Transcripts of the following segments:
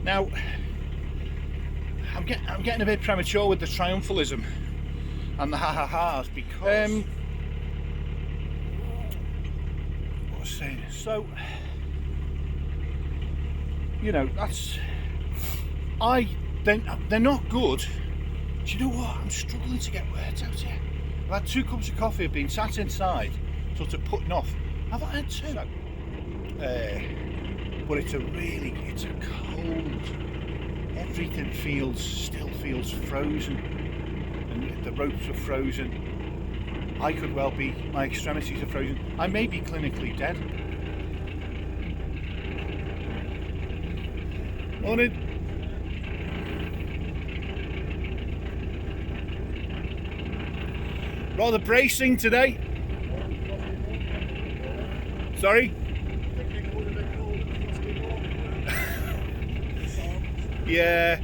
Now, I'm getting a bit premature with the triumphalism and the ha-ha-has because what was I saying? So, you know, they're not good. Do you know what? I'm struggling to get words out here. I've had 2 cups of coffee, I've been sat inside, sort of putting off. Have I had 2? But it's a cold, everything still feels frozen, and the ropes are frozen. I could well be, my extremities are frozen. I may be clinically dead. Morning. Rather bracing today. Sorry? Yeah.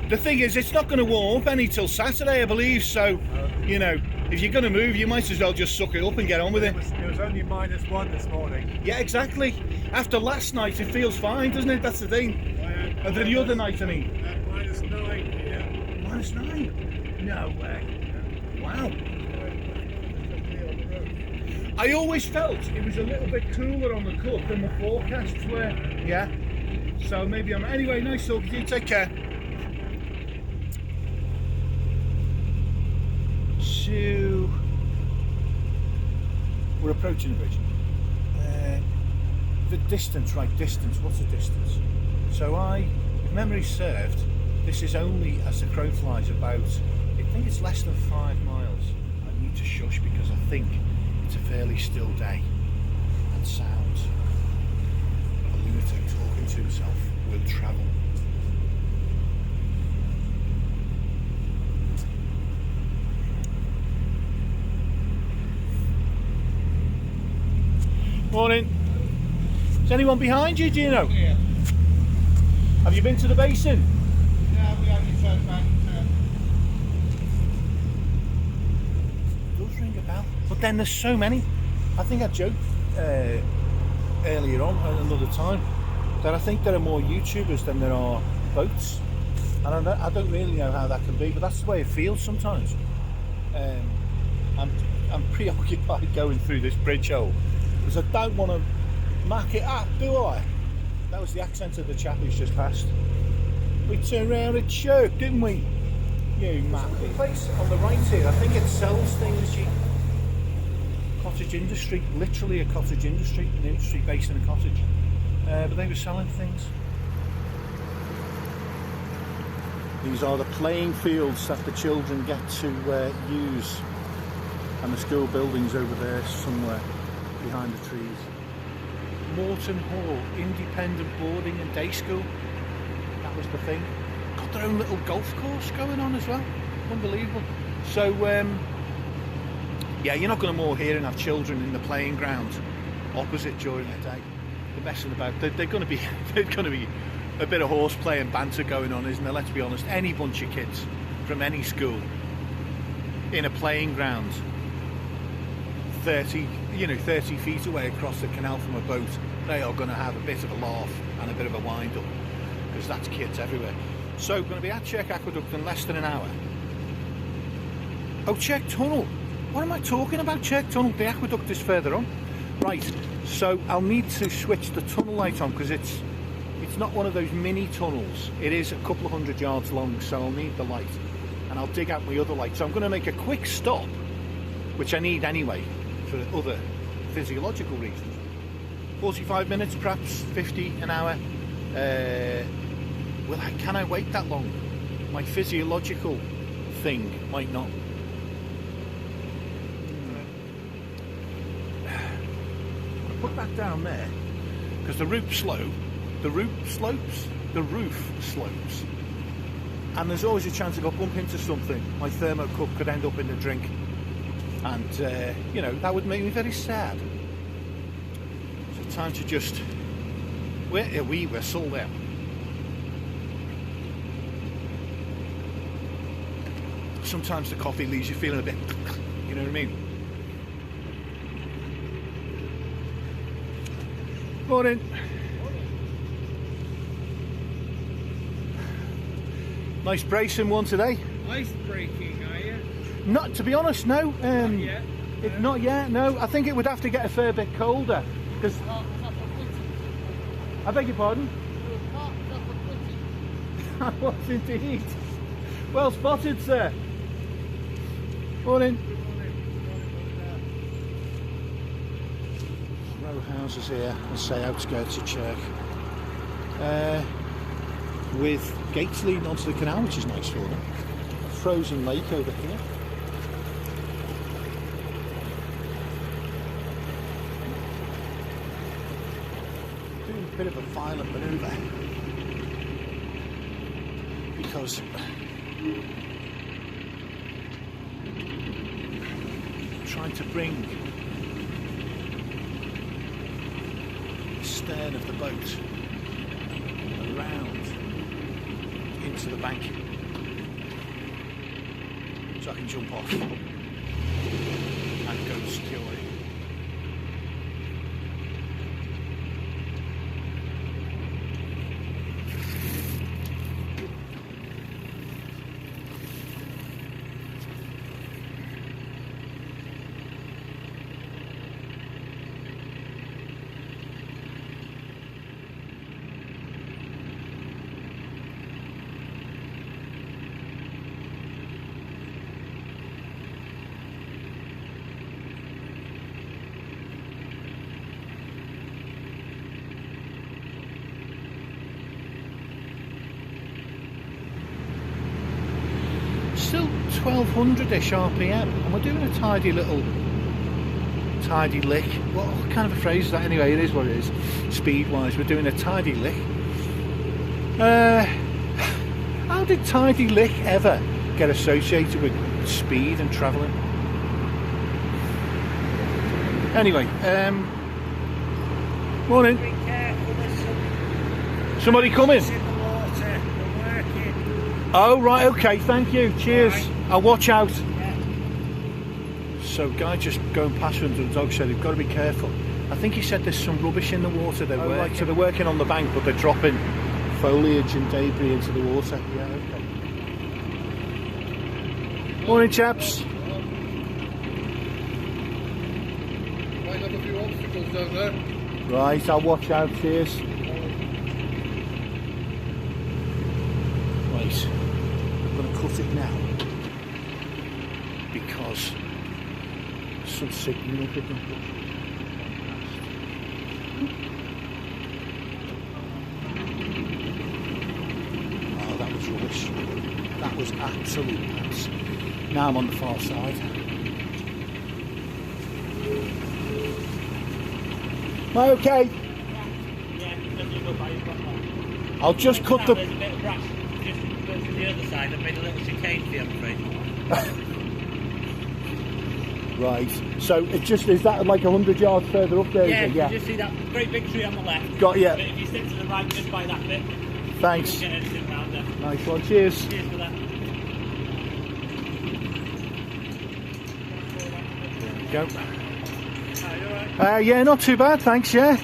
The thing is, it's not going to warm up any till Saturday, I believe, so, you know, if you're going to move, you might as well just suck it up and get on with it. It was only -1 this morning. Yeah, exactly. After last night, it feels fine, doesn't it? That's the thing. And then the other night, I mean. -9 here. -9? No way. Wow. I always felt it was a little bit cooler on the cut than the forecasts were. Yeah. So maybe I'm. Anyway, nice talking to you. Take care. So we're approaching the bridge. The distance, right? Distance. What's the distance? So if memory served, this is only, as the crow flies, about. I think it's less than 5 miles. I need to shush because I think it's a fairly still day, and sounds of a lunatic talking to himself will travel. Morning. Is anyone behind you, do you know? Yeah. Have you been to the basin? No, we only turned back. It does ring a bell. But then there's so many. I think I joked earlier on at another time that I think there are more YouTubers than there are boats, and I don't really know how that can be, but that's the way it feels sometimes. I'm preoccupied going through this bridge hole because I don't want to mack it up, do I? That was the accent of the chap who's just passed. We turned around at Chirk, didn't we? You mappy. The place on the right here, I think it sells things. Cottage industry, literally a cottage industry, an industry based in a cottage. But they were selling things. These are the playing fields that the children get to use, and the school buildings over there somewhere behind the trees. Marton Hall, independent boarding and day school. That was the thing. Got their own little golf course going on as well. Unbelievable. So, yeah, you're not going to moor here and have children in the playing ground opposite during the day. They're messing about. They're going to be a bit of horseplay and banter going on, isn't there? Let's be honest. Any bunch of kids from any school in a playing ground 30 feet away across the canal from a boat, they are going to have a bit of a laugh and a bit of a wind up, because that's kids everywhere. So going to be at Chirk Aqueduct in less than an hour. Oh, Chirk Tunnel. What am I talking about? Chirk Tunnel. The aqueduct is further on. Right, so I'll need to switch the tunnel light on because it's not one of those mini tunnels. It is a couple of 100 yards long, so I'll need the light, and I'll dig out my other light. So I'm going to make a quick stop, which I need anyway for other physiological reasons. 45 minutes, perhaps 50 an hour. Can I wait that long? My physiological thing might not. Put that down there because the roof slopes, and there's always a chance if I bump into something, my thermo cup could end up in the drink, and that would make me very sad. So time to just we're sold out. Sometimes the coffee leaves you feeling a bit, you know what I mean? Morning. Nice bracing one today. Ice breaking, are you? Not, to be honest, no. Not yet. Not yet, no. I think it would have to get a fair bit colder. Because I beg your pardon? I was indeed. Well spotted, sir. Morning. Row houses here, let's say outskirts of Chirk. With gates leading onto the canal, which is nice for them. A frozen lake over here. Doing a bit of a violent manoeuvre because trying to bring the stern of the boat around into the bank so I can jump off and go securely. Still 1200-ish RPM, and we're doing a tidy lick. What kind of a phrase is that anyway? It is what it is. Speed-wise, we're doing a tidy lick. How did tidy lick ever get associated with speed and travelling? Anyway, morning. Be careful, there's Somebody coming? in the water. They're working. Oh right, okay, thank you. Cheers. Right. I'll watch out. Yeah. So guy just going past under the dog said they've got to be careful. I think he said there's some rubbish in the water they're working. Right, so they're working on the bank but they're dropping foliage and debris into the water. Yeah, okay. Morning chaps. Might have a few obstacles down there. Right, I'll watch out, cheers. Right, I'm going to cut it now because some significant. Oh, that was rubbish. That was absolute nuts. Now I'm on the far side. Am I okay? I'll just cut the. There's a bit of grass just to the other side. I've made a little chicane for you, I'm afraid. Right. So it just is that like 100 yards further up there? Yeah, Is it? Yeah. you just see that great big tree on the left. Got ya. But if you stick to the right, just by that bit, Thanks. you won't get anything round there. Nice one. Cheers. Cheers for that. Go. Yeah, not too bad, thanks. Yeah.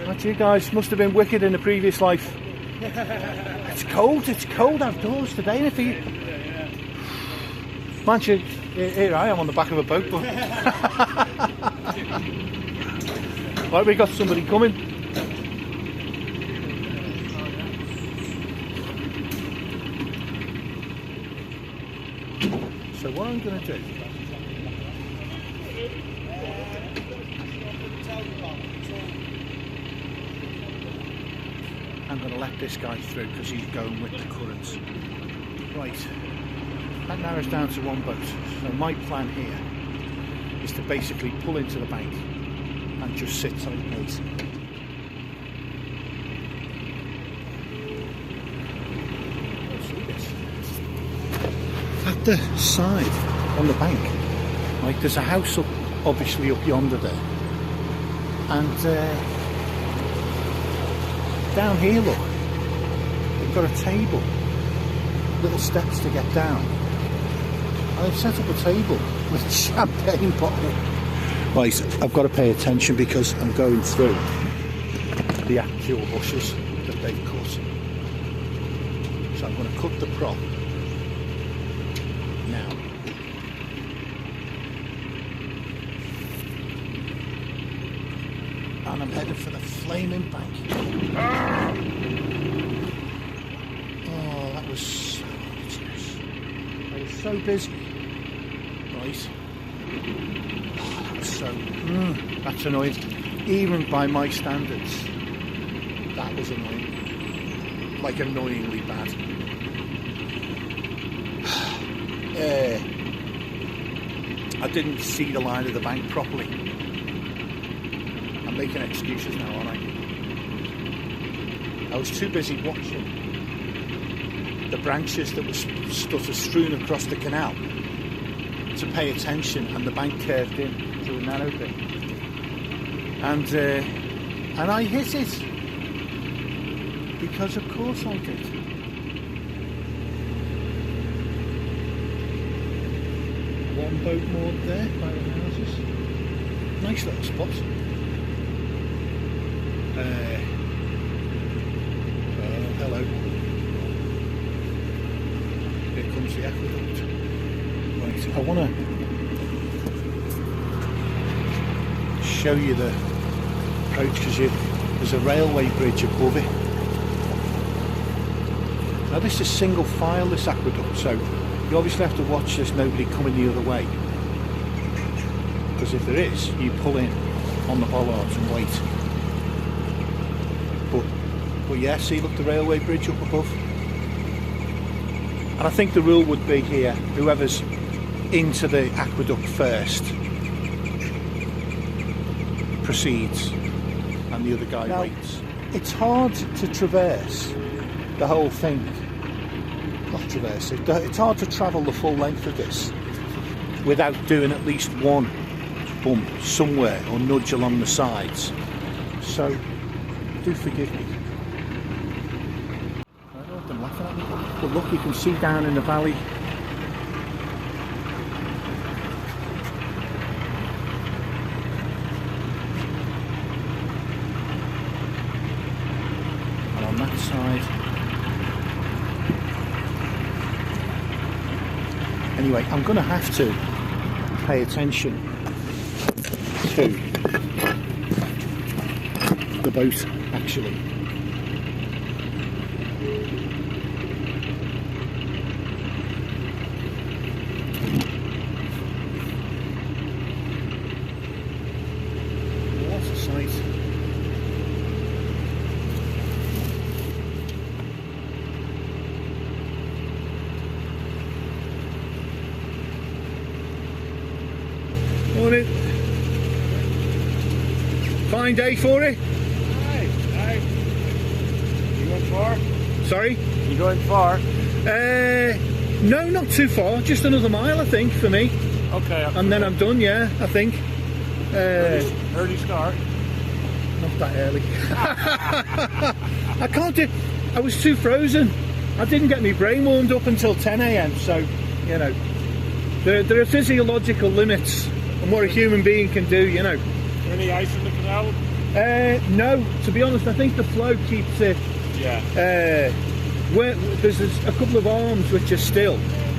Not you guys must have been wicked in the previous life. It's cold. It's cold outdoors today. And if you, man, here I am on the back of a boat. But right, we got somebody coming. So what I'm going to do. I'm going to let this guy through because he's going with the currents. Right, that narrows down to one boat. So my plan here is to basically pull into the bank and just sit tight place. At the side on the bank, like there's a house up, obviously up yonder there, and down here, look, they've got a table, little steps to get down, and they've set up a table with a champagne bottle. Right, I've got to pay attention because I'm going through the actual bushes that they've cut. So I'm going to cut the prop now. And I'm headed for the flaming bank. Oh, that was so ridiculous. I was so busy. Right. Oh, that was so... that's annoying. Even by my standards, that was annoying. Like annoyingly bad. I didn't see the line of the bank properly. I'm making excuses now, aren't I? I was too busy watching the branches that were strewn across the canal to pay attention, and the bank curved in through a narrow bit. And I hit it. Because of course I did. One boat moored there by the houses. Nice little spot. Hello. Here comes the aqueduct. Right, I want to show you the approach because there's a railway bridge above it. Now this is single file, this aqueduct, so you obviously have to watch there's nobody coming the other way. Because if there is, you pull in on the bollards and wait. But yeah, see, look, the railway bridge up above. And I think the rule would be here, whoever's into the aqueduct first proceeds and the other guy waits. It's hard to traverse the whole thing. Not traverse it. It's hard to travel the full length of this without doing at least one bump somewhere or nudge along the sides. So do forgive me. I don't know if they're laughing at me, but look, you can see down in the valley. And on that side. Anyway, I'm going to have to pay attention to the boat, actually. What a sight. Morning. Fine day for it? Aye. You going far? Sorry? You going far? No, not too far. Just another mile, I think, for me. Okay. And then I'm done, yeah, I think. Early start. Not that early. I can't do... I was too frozen. I didn't get my brain warmed up until 10 AM, so, you know. There are physiological limits on what a human being can do, you know. Any ice in the canal? No, to be honest, I think the flow keeps it. Yeah. There's a couple of arms which are still.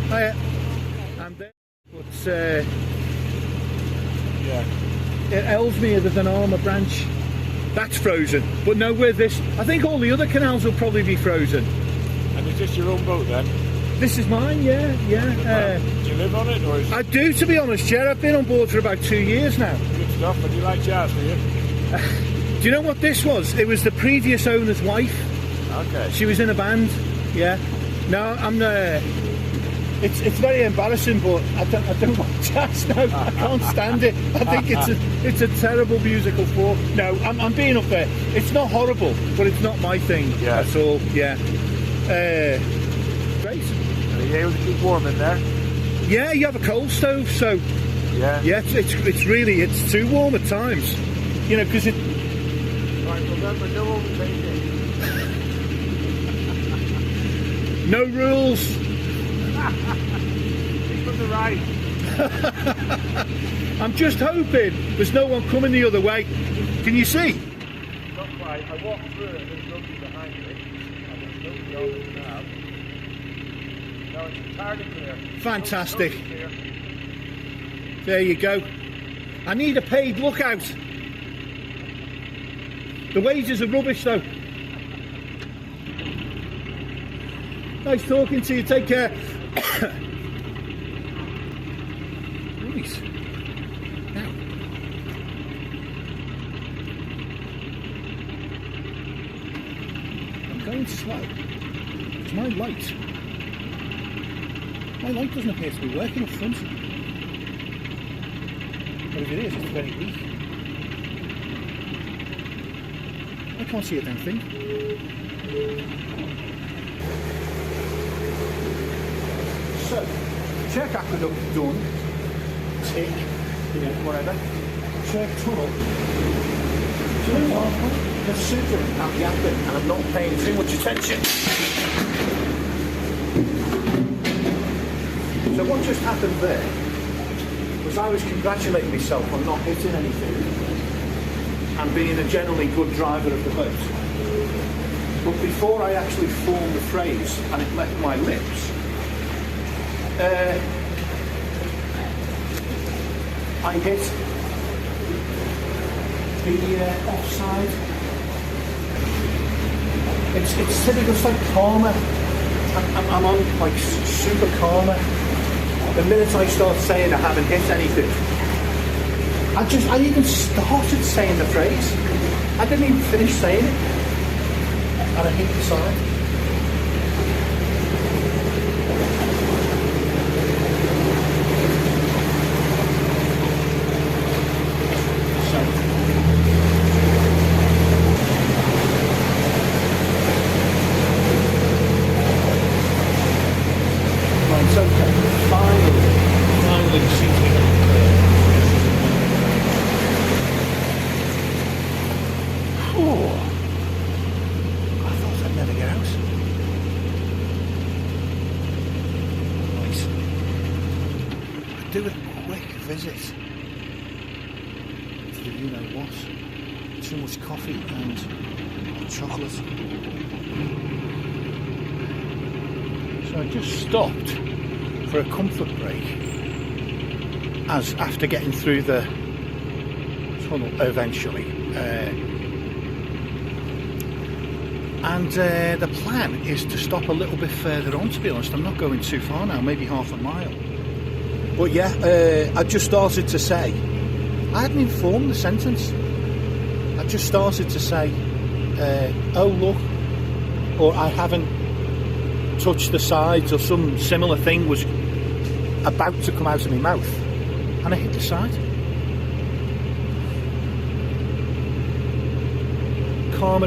And then, but Yeah. at Ellesmere there's an arm, a branch. That's frozen. But no, with this, I think all the other canals will probably be frozen. And is this your own boat then? This is mine, yeah. Do you live on it, or is I do, to be honest, yeah. I've been on board for about 2 years now. good stuff? And you like jazz, do you? Do you know what this was? It was the previous owner's wife. Okay. She was in a band, yeah. No, I'm it's very embarrassing, but I don't like jazz now. I can't stand it. I think it's a terrible musical form. No, I'm being unfair. It's not horrible, but it's not my thing. Yeah. That's all. Yeah. Great. Are you able to keep warm in there? Yeah, you have a coal stove, so Yeah. yeah, it's really too warm at times. You know, because it. Right, remember, no overtaking. No rules. Keep on the right. I'm just hoping there's no one coming the other way. Can you see? Not quite. I walked through it and there's nobody behind me. And there's nobody on the canal. No, it's entirely clear. Fantastic. Totally clear. There you go. I need a paid lookout. The wages are rubbish though. Nice talking to you, take care. Right. Now. I'm going slow. It's my light. My light doesn't appear to be working up front. But if it is, it's very weak. I can't see a damn thing. So, Chirk Aqueduct done. Tick, whatever. Chirk Tunnel. Do you know what? The super I'm yapping and I'm not paying too much attention. So what just happened there was I was congratulating myself on not hitting anything and being a generally good driver of the boat. But before I actually formed the phrase and it left my lips, I hit the offside. It's typical, it's like karma. I'm on like super karma. The minute I start saying I haven't hit anything, I even started saying the phrase. I didn't even finish saying it. And I hit the side. Do a quick visit to the you-know-what. Too much coffee and chocolate. So I just stopped for a comfort break as after getting through the tunnel eventually. And the plan is to stop a little bit further on, to be honest. I'm not going too far now, maybe half a mile. But yeah, I just started to say, I hadn't even formed the sentence. I just started to say, oh look, or I haven't touched the sides, or some similar thing was about to come out of my mouth, and I hit the side. Karma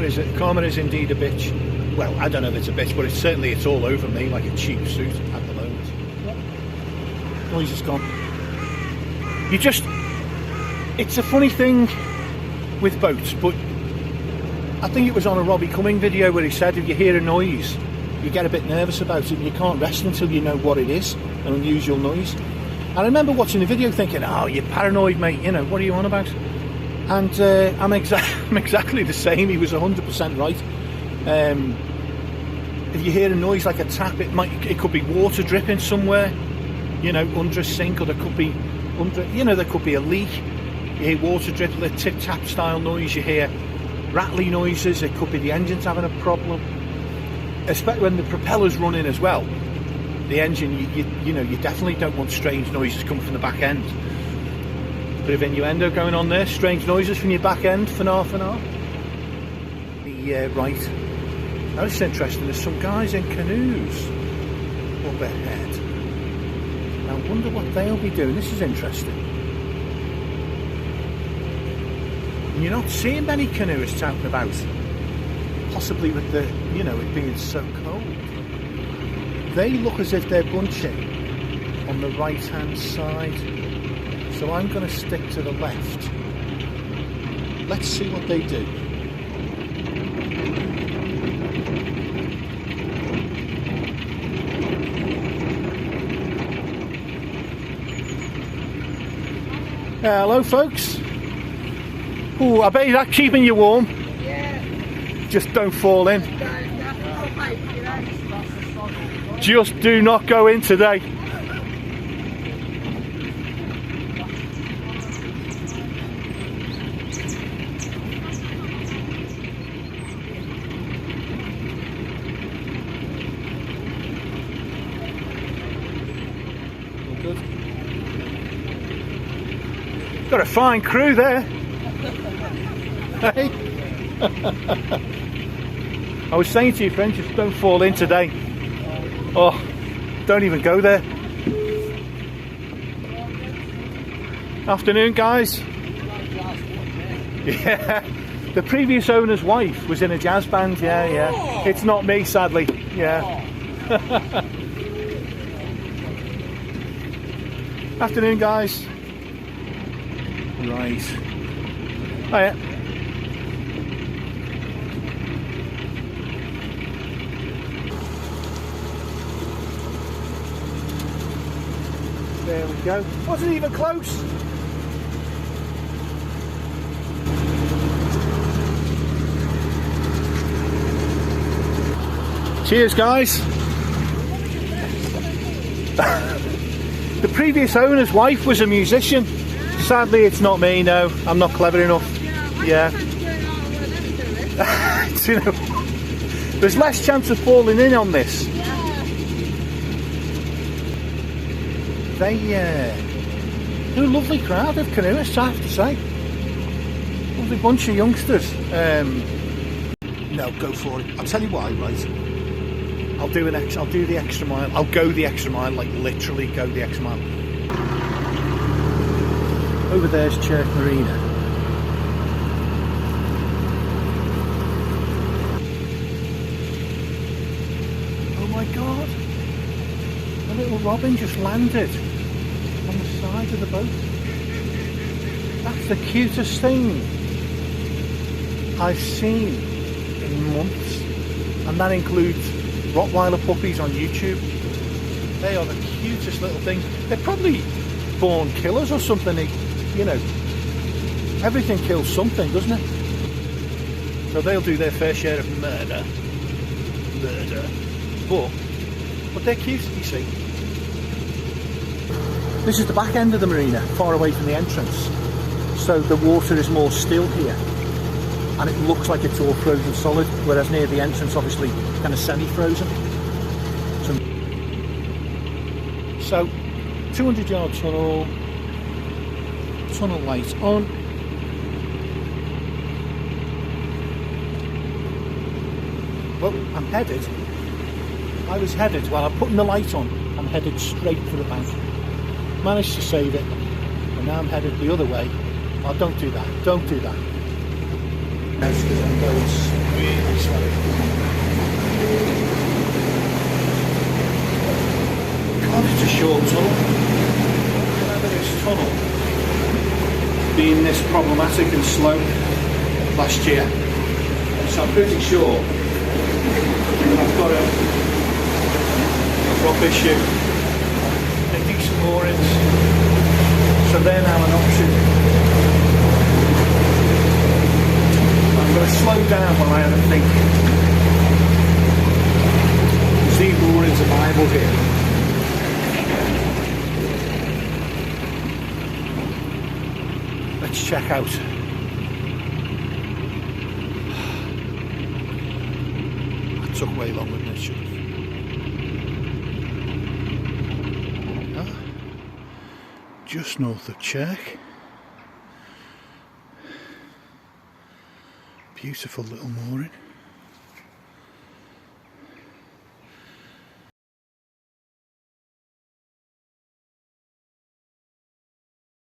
is indeed a bitch. Well, I don't know if it's a bitch, but it's all over me like a cheap suit at the moment. Noise is gone. It's a funny thing with boats, but I think it was on a Robbie Cumming video where he said if you hear a noise, you get a bit nervous about it and you can't rest until you know what it is, an unusual noise. And I remember watching the video thinking, oh, you're paranoid, mate, what are you on about? And I'm exactly the same. He was 100% right. If you hear a noise like a tap, it could be water dripping somewhere, under a sink, or there could be there could be a leak. You hear water drip, the tip tap style noise. You hear rattly noises. It could be the engine's having a problem. Especially when the propeller's running as well. The engine, you definitely don't want strange noises coming from the back end. Bit of innuendo going on there. Strange noises from your back end. Fanar. Right. Now it's interesting. There's some guys in canoes up ahead. I wonder what they'll be doing. This is interesting. And you're not seeing many canoeists out and about. Possibly with the, it being so cold. They look as if they're bunching on the right-hand side. So I'm going to stick to the left. Let's see what they do. Hello folks. Ooh, I bet you're that keeping you warm. Yeah. Just don't fall in. Just do not go in today. Good. Got a fine crew there. Hey. I was saying to your friends, just don't fall in today. Oh, don't even go there. Afternoon, guys. Yeah, the previous owner's wife was in a jazz band. Yeah. It's not me, sadly. Yeah. Afternoon, guys. Right. Hiya. There we go. Wasn't even close. Cheers, guys. The previous owner's wife was a musician. Sadly, it's not me. No, I'm not clever enough. Yeah. You know, there's less chance of falling in on this. They're a lovely crowd of canoeists, I have to say. Lovely bunch of youngsters. No, go for it. I'll tell you why, right? I'll do the extra mile. I'll go the extra mile, like literally go the extra mile. Over there's Chirk Marina. Oh my God! A little robin just landed on the side of the boat. That's the cutest thing I've seen in months, and that includes Rottweiler puppies on YouTube. They are the cutest little things. They're probably born killers or something. You know, everything kills something, doesn't it? So they'll do their fair share of murder, but they're cute, you see. This is the back end of the marina, far away from the entrance. So the water is more still here, and it looks like it's all frozen solid, whereas near the entrance, obviously, kind of semi-frozen. So 200 yard tunnel light on. Well, I was headed, while I'm putting the light on, I'm headed straight for the bank. Managed to save it, and now I'm headed the other way. Oh, don't do that, don't do that. That's because I'm going really slow. God, it's a short tunnel. Remember this tunnel being this problematic and slow last year. So I'm pretty sure I've got a drop issue. They do some moorings, so they're now an option. I'm going to slow down while I have a think. See, moorings are viable here. Let's check out. That took way longer than it should have. Just north of Chirk. Beautiful little mooring.